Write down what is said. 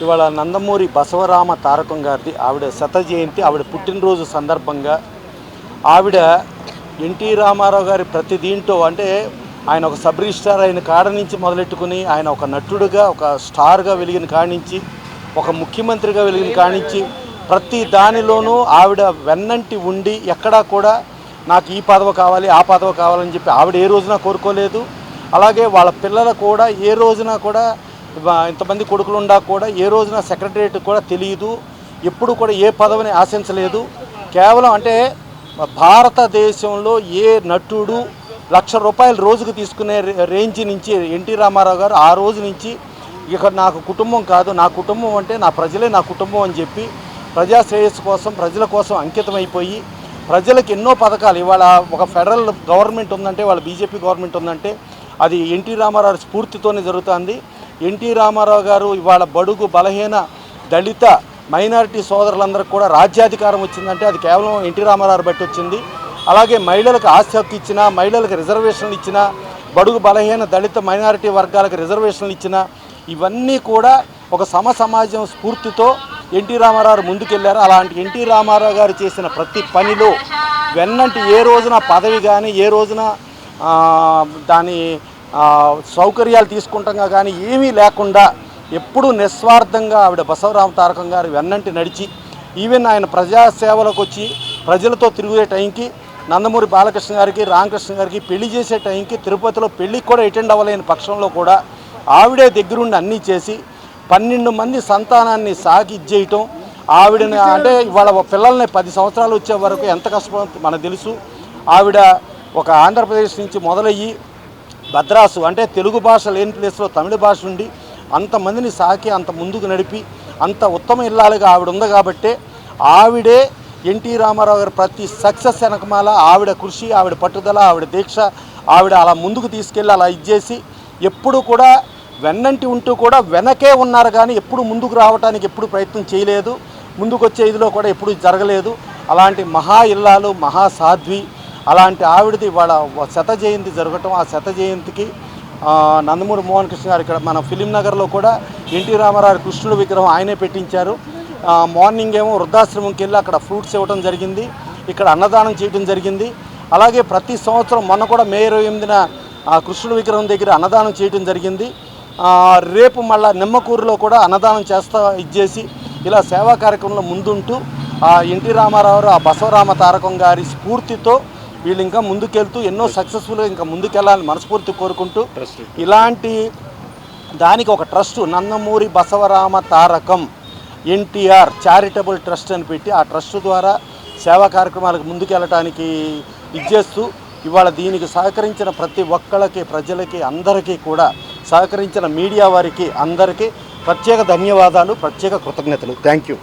ఇవాళ నందమూరి బసవరామ తారకం గారిది ఆవిడ శత జయంతి, ఆవిడ పుట్టినరోజు సందర్భంగా ఆవిడ ఎన్టీ రామారావు గారి ప్రతి దీంట్లో అంటే ఆయన ఒక సబ్ రిజిస్ట్రార్ అయిన కాడ నుంచి మొదలెట్టుకుని ఆయన ఒక నటుడుగా ఒక స్టార్గా వెలిగిన కాడి నుంచి ఒక ముఖ్యమంత్రిగా వెలిగిన కాడి నుంచి ప్రతి దానిలోనూ ఆవిడ వెన్నంటి ఉండి ఎక్కడా కూడా నాకు ఈ పదవి కావాలి ఆ పదవి కావాలని చెప్పి ఆవిడ ఏ రోజున కోరుకోలేదు. అలాగే వాళ్ళ పిల్లలు కూడా ఏ రోజున కూడా ఇంతమంది కొడుకులు ఉండా కూడా ఏ రోజున సెక్రటరియట్ కూడా తెలియదు, ఎప్పుడు కూడా ఏ పదవిని ఆశించలేదు. కేవలం అంటే భారతదేశంలో ఏ నటుడు ₹1,00,000 రోజుకు తీసుకునే రేంజ్ నుంచి ఎన్టీ రామారావు గారు ఆ రోజు నుంచి ఇక నాకు కుటుంబం కాదు, నా కుటుంబం అంటే నా ప్రజలే నా కుటుంబం అని చెప్పి ప్రజా శ్రేయస్సు కోసం ప్రజల కోసం అంకితమైపోయి ప్రజలకు ఎన్నో పథకాలు ఇవాళ ఒక ఫెడరల్ గవర్నమెంట్ ఉందంటే వాళ్ళ బీజేపీ గవర్నమెంట్ ఉందంటే అది ఎన్టీ రామారావు స్ఫూర్తితోనే జరుగుతుంది. ఎన్టీ రామారావు గారు ఇవాళ బడుగు బలహీన దళిత మైనారిటీ సోదరులందరికీ కూడా రాజ్యాధికారం వచ్చిందంటే అది కేవలం ఎన్టీ రామారావు బట్టి వచ్చింది. అలాగే మహిళలకు ఆస్తి హక్కు ఇచ్చిన, మహిళలకు రిజర్వేషన్లు ఇచ్చిన, బడుగు బలహీన దళిత మైనారిటీ వర్గాలకు రిజర్వేషన్లు ఇచ్చిన ఇవన్నీ కూడా ఒక సమాజం స్ఫూర్తితో ఎన్టీ రామారావు ముందుకెళ్లారు. అలాంటి ఎన్టీ రామారావు గారు చేసిన ప్రతి పనిలో వెన్నంటి ఏ రోజున పదవి కానీ ఏ రోజున దాని సౌకర్యాలు తీసుకుంటాం కానీ ఏమీ లేకుండా ఎప్పుడూ నిస్వార్థంగా ఆవిడ బసవరామ తారకం గారు వెన్నంటి నడిచి ఈవెన్ ఆయన ప్రజాసేవలకు వచ్చి ప్రజలతో తిరిగే టైంకి నందమూరి బాలకృష్ణ గారికి రామకృష్ణ గారికి పెళ్లి చేసే టైంకి తిరుపతిలో పెళ్లికి కూడా అటెండ్ అవ్వలేని పక్షంలో కూడా ఆవిడే దగ్గరుండి అన్నీ చేసి 12 మంది సంతానాన్ని సాకి ఇచ్చేయటం ఆవిడని అంటే ఇవాళ పిల్లల్ని 10 సంవత్సరాలు వచ్చే వరకు ఎంత కష్టపడుతుందో మనకు తెలుసు. ఆవిడ ఒక ఆంధ్రప్రదేశ్ నుంచి మొదలయ్యి భద్రాసు అంటే తెలుగు భాష లేని ప్లేస్లో తమిళ భాష ఉండి అంతమందిని సాకి అంత ముందుకు నడిపి అంత ఉత్తమ ఇల్లాలుగా ఆవిడ ఉంది కాబట్టే ఆవిడే ఎన్టీ రామారావు గారు ప్రతి సక్సెస్ వెనకమాల ఆవిడ కృషి, ఆవిడ పట్టుదల, ఆవిడ దీక్ష, ఆవిడ అలా ముందుకు తీసుకెళ్ళి అలా ఇచ్చేసి ఎప్పుడు కూడా వెన్నంటి ఉంటూ కూడా వెనకే ఉన్నారు కానీ ఎప్పుడు ముందుకు రావడానికి ఎప్పుడు ప్రయత్నం చేయలేదు. ముందుకు వచ్చే ఇదిలో కూడా ఎప్పుడు జరగలేదు. అలాంటి మహా ఇల్లాలు మహాసాధ్వి అలాంటి ఆవిడది వాళ్ళ శత జయంతి జరగటం, ఆ శత జయంతికి నందమూరి మోహన్ కృష్ణ గారు ఇక్కడ మన ఫిలిం నగర్లో కూడా ఎన్టీ రామారావు కృష్ణుడు విగ్రహం ఆయనే పెట్టించారు. మార్నింగ్ ఏమో వృద్ధాశ్రమంకి వెళ్ళి అక్కడ ఫ్రూట్స్ ఇవ్వడం జరిగింది, ఇక్కడ అన్నదానం చేయడం జరిగింది. అలాగే ప్రతి సంవత్సరం మొన్న కూడా మే 28న కృష్ణుడు విగ్రహం దగ్గర అన్నదానం చేయడం జరిగింది. రేపు మళ్ళీ నిమ్మకూరులో కూడా అన్నదానం ఇచ్చేసి ఇలా సేవా కార్యక్రమంలో ముందుంటూ ఎన్టీ రామారావు ఆ బసవరామ తారకం గారి స్ఫూర్తితో వీళ్ళు ఇంకా ముందుకెళ్తూ ఎన్నో సక్సెస్ఫుల్గా ఇంకా ముందుకెళ్ళాలని మనస్ఫూర్తి కోరుకుంటూ ఇలాంటి దానికి ఒక trust Nandamuri బసవరామ Tarakam NTR charitable trust అని పెట్టి ఆ ట్రస్ట్ ద్వారా సేవా కార్యక్రమాలకు ముందుకెళ్ళటానికి ఇచ్చేస్తూ ఇవాళ దీనికి సహకరించిన ప్రతి ఒక్కళ్ళకి ప్రజలకి అందరికీ కూడా సహకరించిన మీడియా వారికి అందరికీ ప్రత్యేక ధన్యవాదాలు, ప్రత్యేక కృతజ్ఞతలు. Thank you.